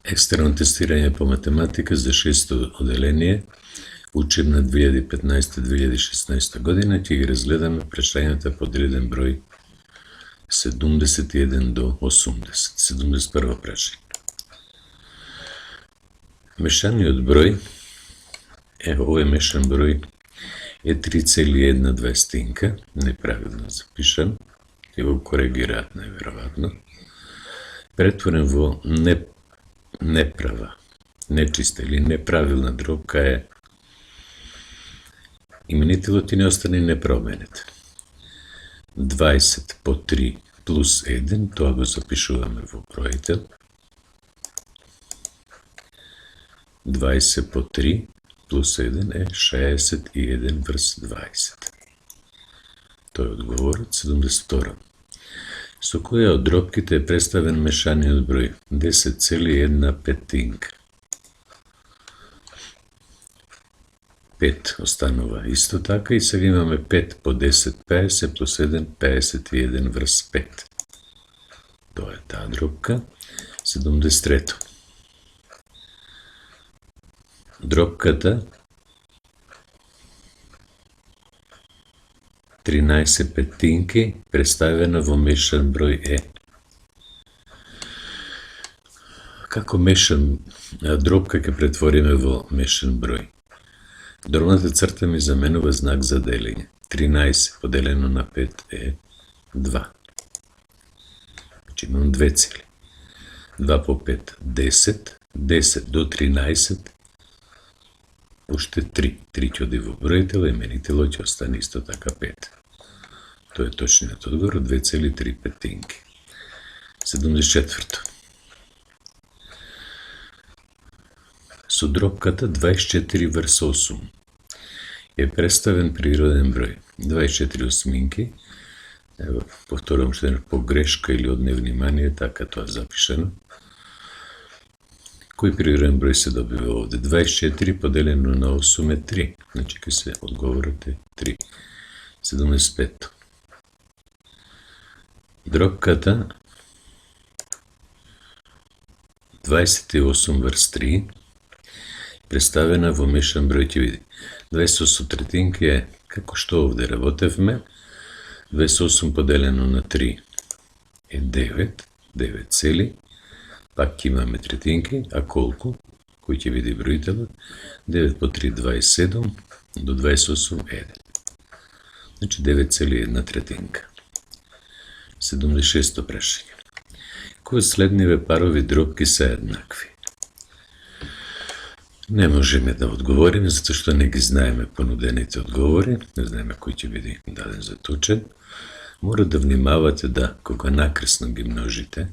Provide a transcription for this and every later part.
Екстерно тестирање по математика за 6-то оделение, учебна 2015-2016 година, ќе ги разгледаме прашањата под реден број 71 до 80. 71 прашање. Мешаниот број овој мешан број е 3,1/20, неправилно запишан, ќе го коригираат најверојатно. Претворен во неправа, нечиста или неправилна дробка е именителот и не остане непроменет. 20 по 3 плюс 1, тоа го запишуваме во бројител. 20 по 3 плюс 1 е 61 врз 20. Тој е одговорот. 72. Со која од дробките е представен мешаниот број 10,1/5? 5 останува исто така и сега имаме 5 по 10 50 плюс 1 51 врз 5. Тоа е таа дробка. 73. Дробката 13 петинки представена во мешан број е. Како мешан дробка ќе претвориме во мешан број? Дробната црта ми заменува знак за делење. 13 поделено на 5 е 2. Значи имам две цели. 2 по 5 10, 10 до 13 уште 3. 3 ќе оди во бројител, именителот ќе остане исто така 5. Тоа е точниот одговор, 2,3 петинки. 74. Со дробката 24 врз 8 е представен природен број. 24 осминки, повторувам што е погрешка или од невнимание, така тоа запишано. Кој природен број се добива овде? 24 поделено на 8 е 3. Значи ке се одговорот е 3. 75. Дробката 28 врз 3 представена во мешан број, ќе види. 28 третинки е, како што овде работевме, 28 поделено на 3 е 9, 9 цели, пак имаме третинки, а колку? Кој ќе види бројителот? 9 по 3 27, до 28 1. Значи 9,1 третинка. 76 прашање. Кој од следниве парови дробки се еднакви? Не можеме да одговориме, затоа што не ги знаеме понудените одговори, не знаеме кој ќе биде даден за точен. Мора да внимавате да, кога накресно ги множите,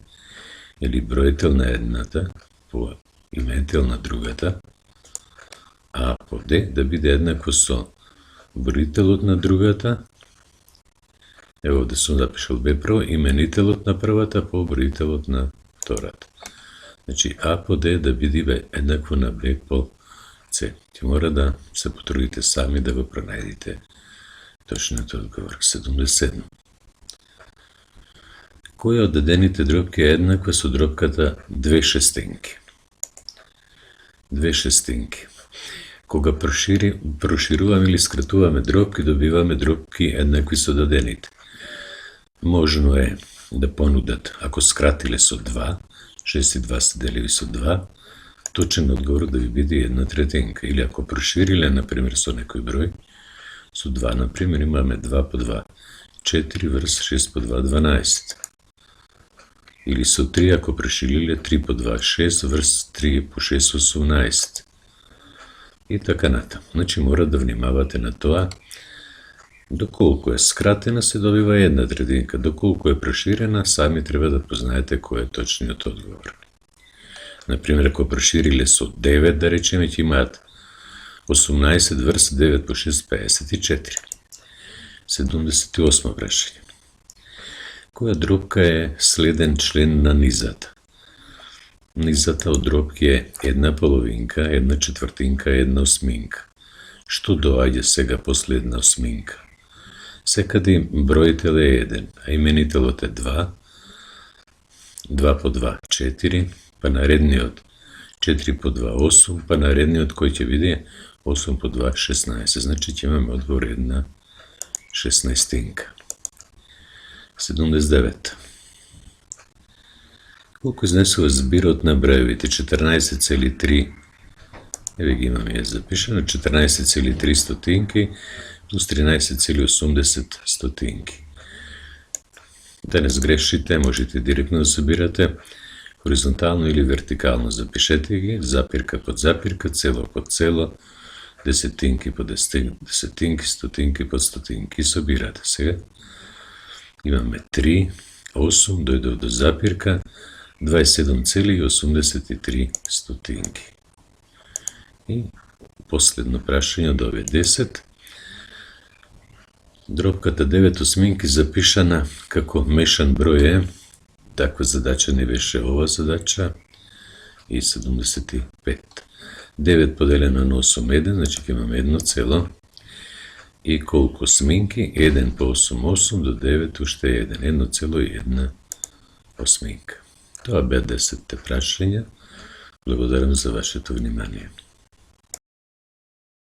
или бројител на едната по именител на другата, а по D да биде еднакво со бројителот на другата, ево да сум запишал бепро, именителот на првата по бројителот на втората. Значи А по D да биде еднакво на Б по С. Ти мора да се потрудите сами да го пронајдите точниот одговор. 77. Која од дадените дробки е еднаква со дробката 2 шестинки? 2 шестинки. Кога прошируваме или скратуваме дробки, добиваме дробки еднакви со дадените. Можно е да понудат, ако скратиле со 2, 6 и 2 се деливи со 2, точен одговор да ви биде 1 третинка. Или ако прошириле, например, со некој број, со 2, например, имаме 2 по 2, 4 врз 6 по 2, 12. Или со 3, ако прошириле 3 по 2, 6 врз 3 по 6, 18. И така натаму. Значи мора да внимавате на тоа. Доколку е скратена, се добива 1 третинка. Доколку е проширена, сами треба да познаете кој е точниот одговор. Например, ако прошириле со 9, да речеме, ќе имаат 18 врз 9 по 6, 54. 78 прашање. Која дробка е следен член на низата? Низата од дробки е 1 половинка, 1 четвртинка, 1 осминка. Што доаѓа сега после 1 осминка? Секаде бројител е 1, а именителот е 2, 2 по 2, 4, па наредниот 4 по 2, 8, па наредниот кој ќе биде 8 по 2, 16. Значи ќе имаме одговор една 16-тинка. 79. Колку изнесува збирот на броевите? 14,3. Еве ги имаме ја запишано. 14,3 стотинки плюс 13,80 стотинки. Да не сгрешите, можете директно да собирате хоризонтално или вертикално. Запишете ги, запирка под запирка, цело под цело, десетинки по десетинки, стотинки под стотинки. Собирате сега. Имаме 3, 8, дојдов до запирка, 27,83 стотинки. И последно прашање од овие 10. Дробката 9 осминки запишана како мешан број е. Таква задача не беше ова задача. И 75. 9 поделено на 8, 1, значи ќе имаме едно цело. И колку осминки? 1 по 8, 8, до 9 уште 1. 1,1 осминка. Тоа беа 10 прашања. Благодарам за вашето внимание.